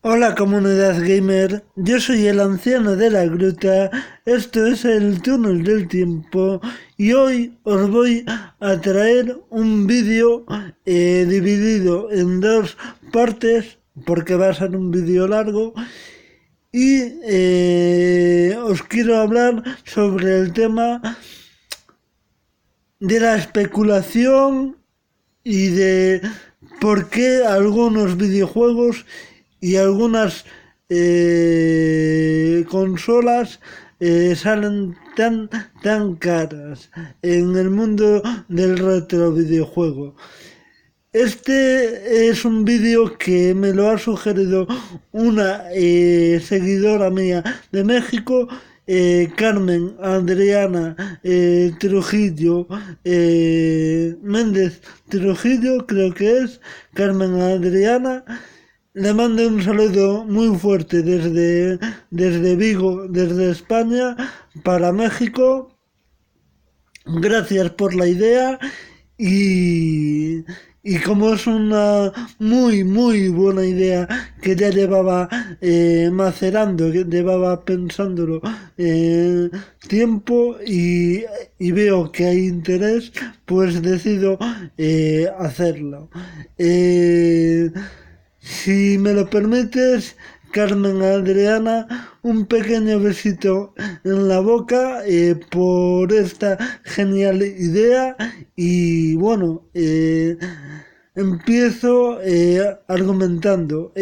Hola comunidad gamer, yo soy el anciano de la gruta, esto es el túnel del tiempo y hoy os voy a traer un vídeo dividido en dos partes porque va a ser un vídeo largo y os quiero hablar sobre el tema de la especulación y de por qué algunos videojuegos y algunas consolas salen tan caras en el mundo del retro videojuego. Este es un vídeo que me lo ha sugerido una seguidora mía de México, Carmen Adriana Trujillo Méndez Trujillo, creo que es, Carmen Adriana. Le mando un saludo muy fuerte desde Vigo, desde España, para México. Gracias por la idea y como es una muy buena idea que ya llevaba macerando, que llevaba pensándolo tiempo y veo que hay interés, pues decido hacerlo. Si me lo permites, Carmen Adriana, un pequeño besito en la boca por esta genial idea y bueno, empiezo argumentando.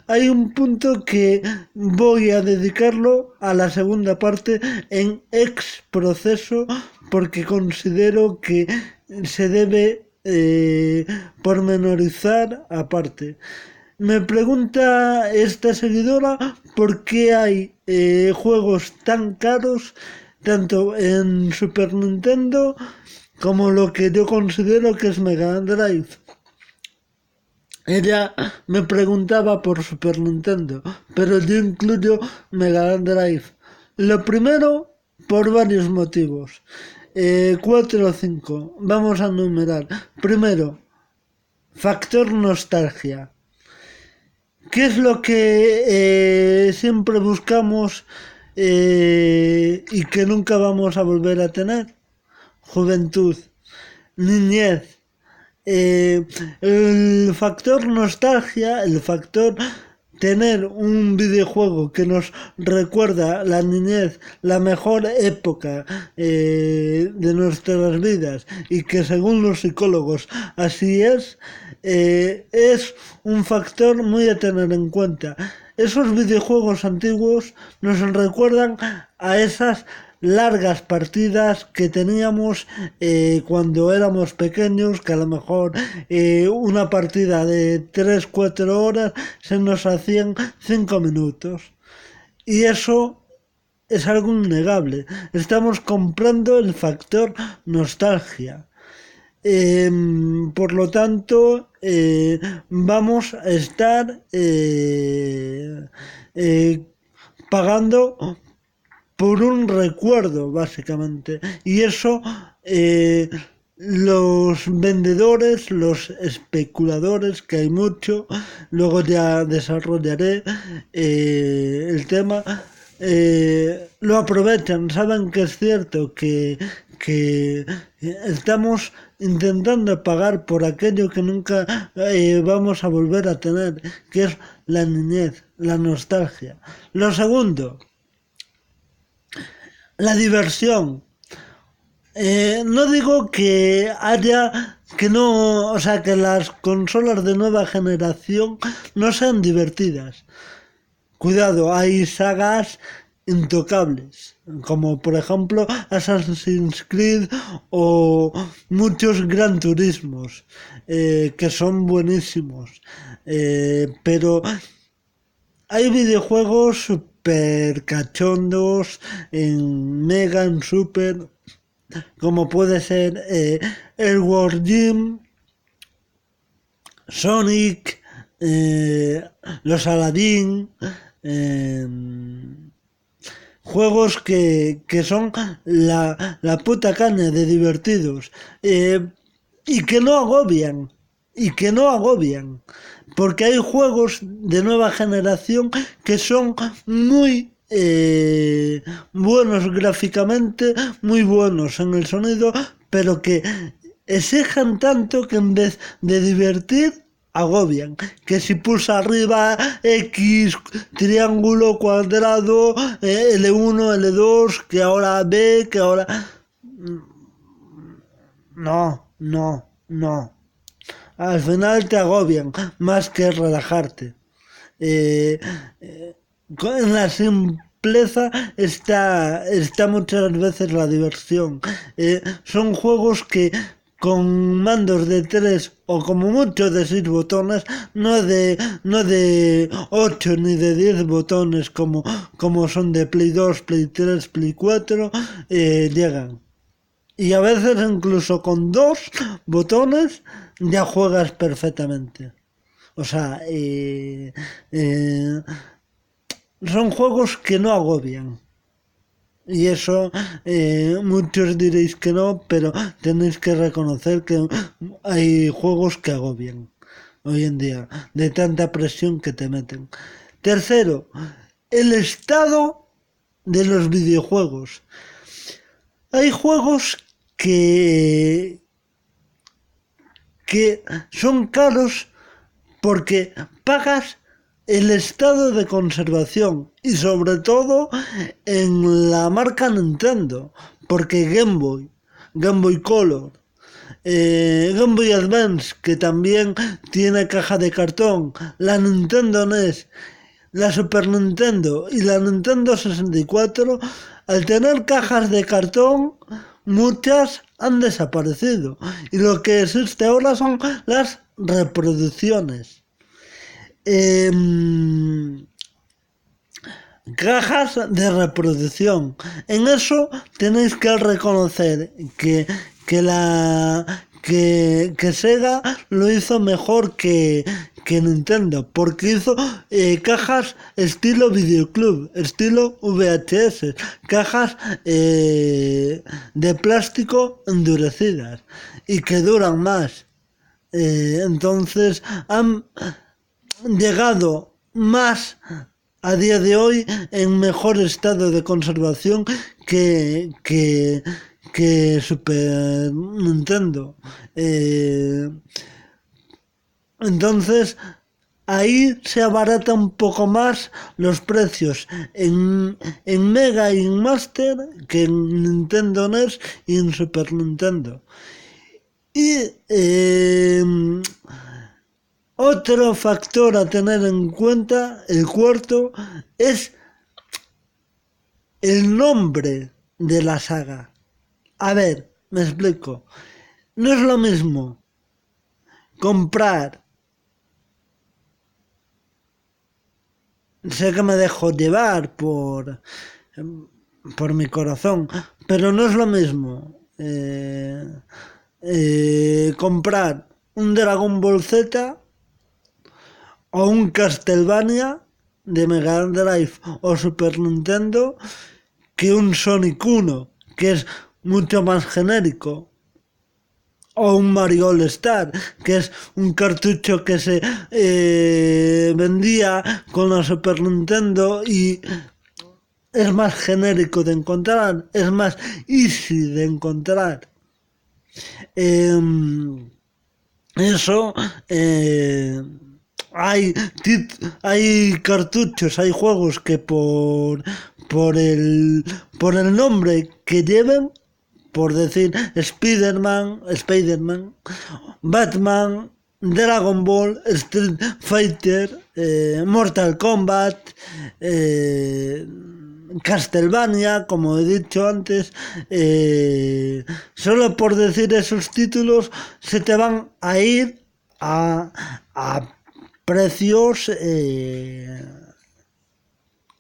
Hay un punto que voy a dedicarlo a la segunda parte en ex proceso porque considero que se debe pormenorizar aparte. Me pregunta esta seguidora por qué hay juegos tan caros tanto en Super Nintendo como lo que yo considero que es Mega Drive. Ella me preguntaba por Super Nintendo, pero yo incluyo Mega Drive. Lo primero, por varios motivos. 4 o 5. Vamos a numerar. Primero, factor nostalgia. ¿Qué es lo que siempre buscamos y que nunca vamos a volver a tener? Juventud, niñez. El factor nostalgia, el factor tener un videojuego que nos recuerda la niñez, la mejor época de nuestras vidas y que según los psicólogos así es un factor muy a tener en cuenta. Esos videojuegos antiguos nos recuerdan a esas largas partidas que teníamos cuando éramos pequeños, que a lo mejor una partida de 3 4 horas se nos hacían 5 minutos. Y eso es algo innegable. Estamos comprando el factor nostalgia. Por lo tanto, vamos a estar pagando por un recuerdo, básicamente. Y eso los vendedores, los especuladores, que hay mucho, luego ya desarrollaré el tema, lo aprovechan, saben que es cierto que estamos intentando pagar por aquello que nunca vamos a volver a tener, que es la niñez, la nostalgia. Lo segundo, la diversión. No digo que haya, que no, o sea, que las consolas de nueva generación no sean divertidas. Cuidado, hay sagas intocables, como por ejemplo Assassin's Creed o muchos Gran Turismos, que son buenísimos. Pero hay videojuegos super cachondos en Mega, en Super, como puede ser el War Gym, Sonic, los Aladdin, juegos que son la puta caña de divertidos y que no agobian, y que no agobian. porque hay juegos de nueva generación que son muy buenos gráficamente, muy buenos en el sonido, pero que exigen tanto que en vez de divertir, agobian. Que si pulsa arriba X, triángulo, cuadrado, L1, L2, que ahora B, que ahora... No, no, no. Al final te agobian más que relajarte. Eh, en la simpleza está muchas veces la diversión. Son juegos que con mandos de 3 o como mucho de 6 botones, no de 8 ni de 10 botones como son de Play 2, Play 3, Play 4, llegan. Y a veces incluso con 2 botones ya juegas perfectamente. O sea, son juegos que no agobian. Y eso muchos diréis que no, pero tenéis que reconocer que hay juegos que agobian hoy en día, de tanta presión que te meten. Tercero, el estado de los videojuegos. Hay juegos que son caros porque pagas el estado de conservación y sobre todo en la marca Nintendo, porque Game Boy Color, Game Boy Advance, que también tiene caja de cartón, la Nintendo NES, la Super Nintendo y la Nintendo 64, al tener cajas de cartón, muchas han desaparecido. Y lo que existe ahora son las reproducciones. Eh, Cajas de reproducción. En eso tenéis que reconocer que Sega lo hizo mejor que Nintendo, porque hizo cajas estilo videoclub, estilo VHS, cajas de plástico endurecidas y que duran más. Entonces han llegado más a día de hoy en mejor estado de conservación que Super Nintendo. Entonces ahí se abarata un poco más los precios en Mega y en Master que en Nintendo NES y en Super Nintendo. Y otro factor a tener en cuenta, el cuarto, es el nombre de la saga. A ver, me explico. No es lo mismo comprar... Sé que me dejo llevar por mi corazón, pero no es lo mismo comprar un Dragon Ball Z o un Castlevania de Mega Drive o Super Nintendo que un Sonic 1, que es mucho más genérico. O un Mario All Star, que es un cartucho que se vendía con la Super Nintendo y es más genérico de encontrar, es más easy de encontrar. Eso hay cartuchos, hay juegos que por el nombre que lleven, por decir Spider-Man, Batman, Dragon Ball, Street Fighter, Mortal Kombat, Castlevania, como he dicho antes, solo por decir esos títulos se te van a ir a precios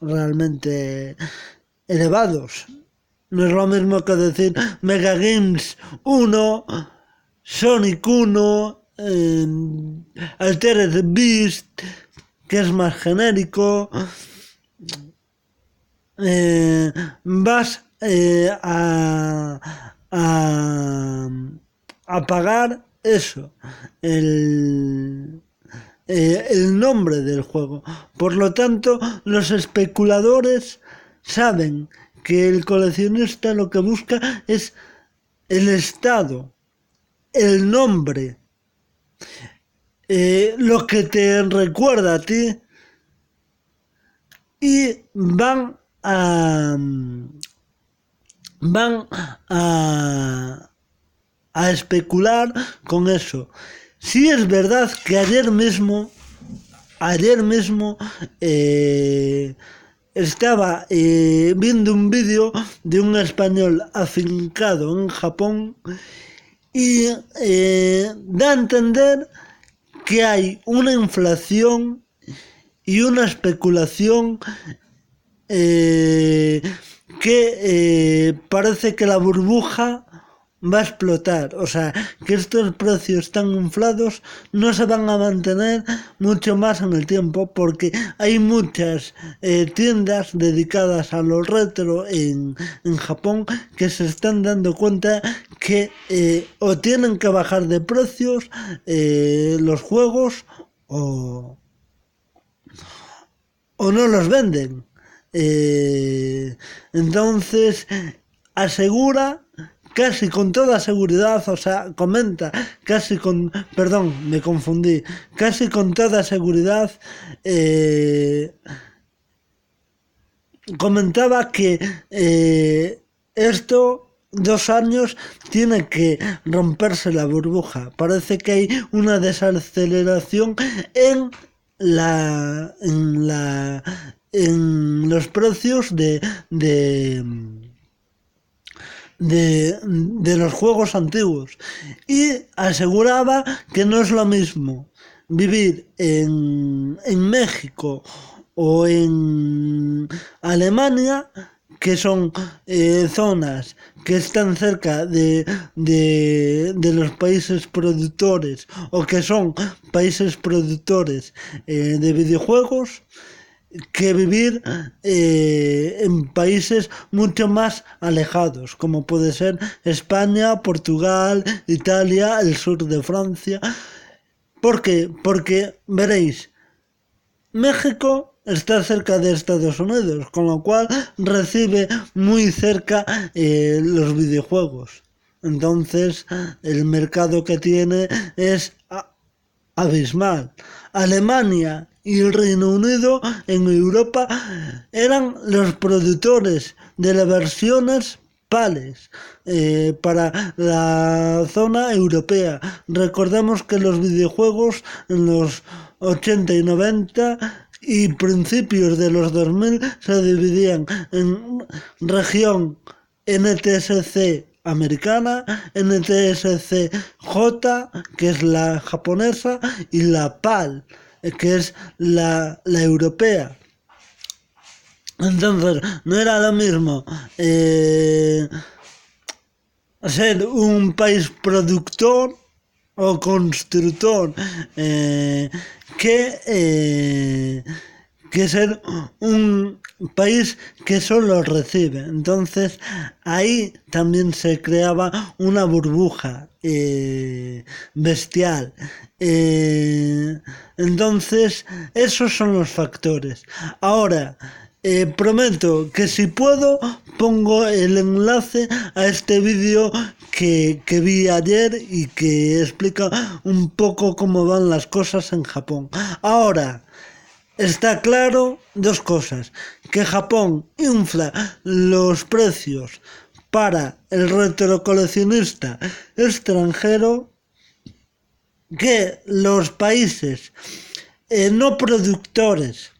realmente elevados. No es lo mismo que decir Mega Games 1, Sonic 1, Altered Beast, que es más genérico. Vas a pagar eso, el nombre del juego. Por lo tanto, los especuladores saben que el coleccionista lo que busca es el estado, el nombre, lo que te recuerda a ti, y van a especular con eso. Sí es verdad que ayer mismo estaba viendo un vídeo de un español afincado en Japón y da a entender que hay una inflación y una especulación que parece que la burbuja va a explotar. O sea, que estos precios tan inflados no se van a mantener mucho más en el tiempo, porque hay muchas tiendas dedicadas a lo retro en Japón que se están dando cuenta que o tienen que bajar de precios los juegos o no los venden. Entonces asegura casi con toda seguridad, o sea, comenta perdón, me confundí, casi con toda seguridad, comentaba que esto 2 años tiene que romperse la burbuja. Parece que hay una desaceleración en los precios de los juegos antiguos, y aseguraba que no es lo mismo vivir en México o en Alemania, que son zonas que están cerca de los países productores, o que son países productores de videojuegos, que vivir en países mucho más alejados, como puede ser España, Portugal, Italia, el sur de Francia. ¿Por qué? Porque, veréis, México está cerca de Estados Unidos, con lo cual recibe muy cerca los videojuegos. Entonces, el mercado que tiene es abismal. Alemania y el Reino Unido en Europa eran los productores de las versiones PALs para la zona europea. Recordemos que los videojuegos en los 80 y 90 y principios de los 2000 se dividían en región NTSC americana, NTSC-J, que es la japonesa, y la PAL, que es la europea. Entonces, no era lo mismo ser un país productor o constructor que ser un país que solo recibe. Entonces ahí también se creaba una burbuja bestial. Entonces esos son los factores. Ahora, prometo que si puedo pongo el enlace a este vídeo que vi ayer y que explica un poco cómo van las cosas en Japón. Ahora, está claro dos cosas: que Japón infla los precios para el retrocoleccionista extranjero, que los países no productores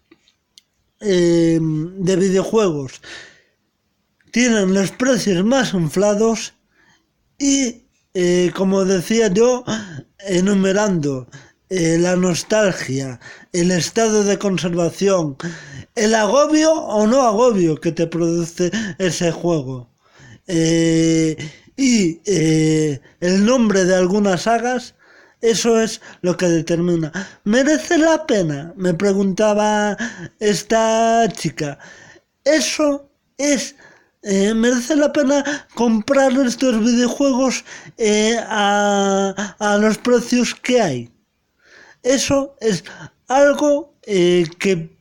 de videojuegos tienen los precios más inflados, y como decía yo, enumerando la nostalgia, el estado de conservación, el agobio o no agobio que te produce ese juego, y el nombre de algunas sagas. Eso es lo que determina. ¿Merece la pena?, me preguntaba esta chica. Eso es... ¿merece la pena comprar estos videojuegos a los precios que hay? Eso es algo que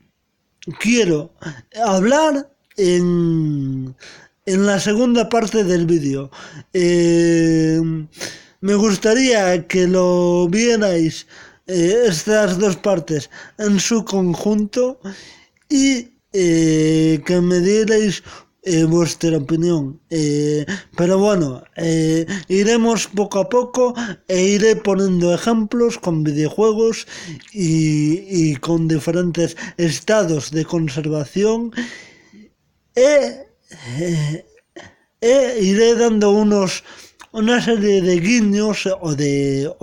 quiero hablar en la segunda parte del vídeo. Me gustaría que lo vierais estas dos partes en su conjunto y que me dierais vuestra opinión. Pero bueno, iremos poco a poco e iré poniendo ejemplos con videojuegos y con diferentes estados de conservación. Iré dando una serie de guiños o de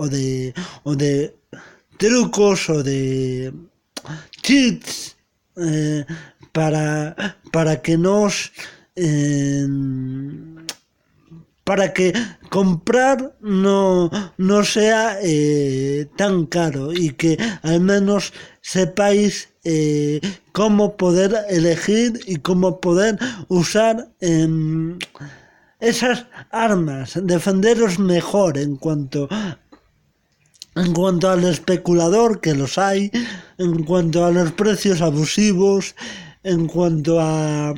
trucos o de cheats para que para que comprar no sea tan caro y que al menos sepáis cómo poder elegir y cómo poder usar esas armas, defenderos mejor en cuanto al especulador, que los hay, en cuanto a los precios abusivos, en cuanto a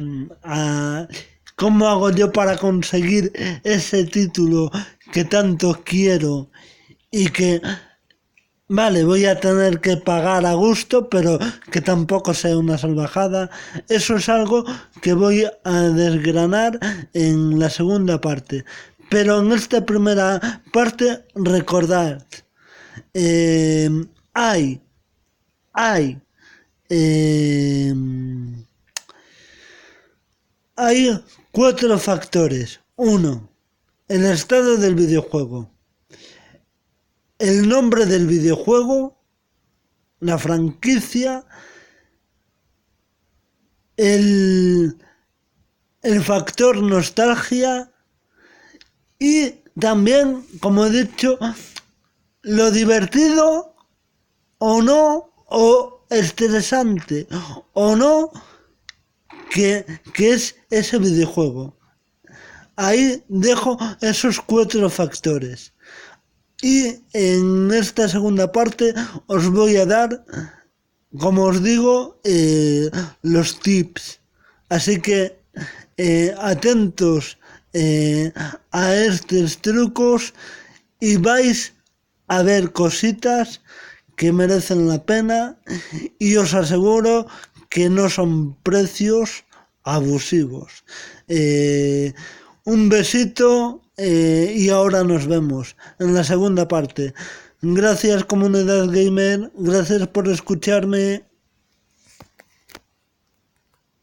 cómo hago yo para conseguir ese título que tanto quiero y que, vale, voy a tener que pagar a gusto, pero que tampoco sea una salvajada. Eso es algo que voy a desgranar en la segunda parte. Pero en esta primera parte, recordad, eh, hay, hay, eh, hay 4 factores. Uno, el estado del videojuego, el nombre del videojuego, la franquicia, el, el factor nostalgia y también, como he dicho, lo divertido o no, o estresante o no que es ese videojuego. Ahí dejo esos 4 factores. Y en esta segunda parte os voy a dar, como os digo, los tips. Así que atentos a estos trucos y vais a ver cositas que merecen la pena y os aseguro que no son precios abusivos. Un besito y ahora nos vemos en la segunda parte. Gracias, comunidad gamer, gracias por escucharme.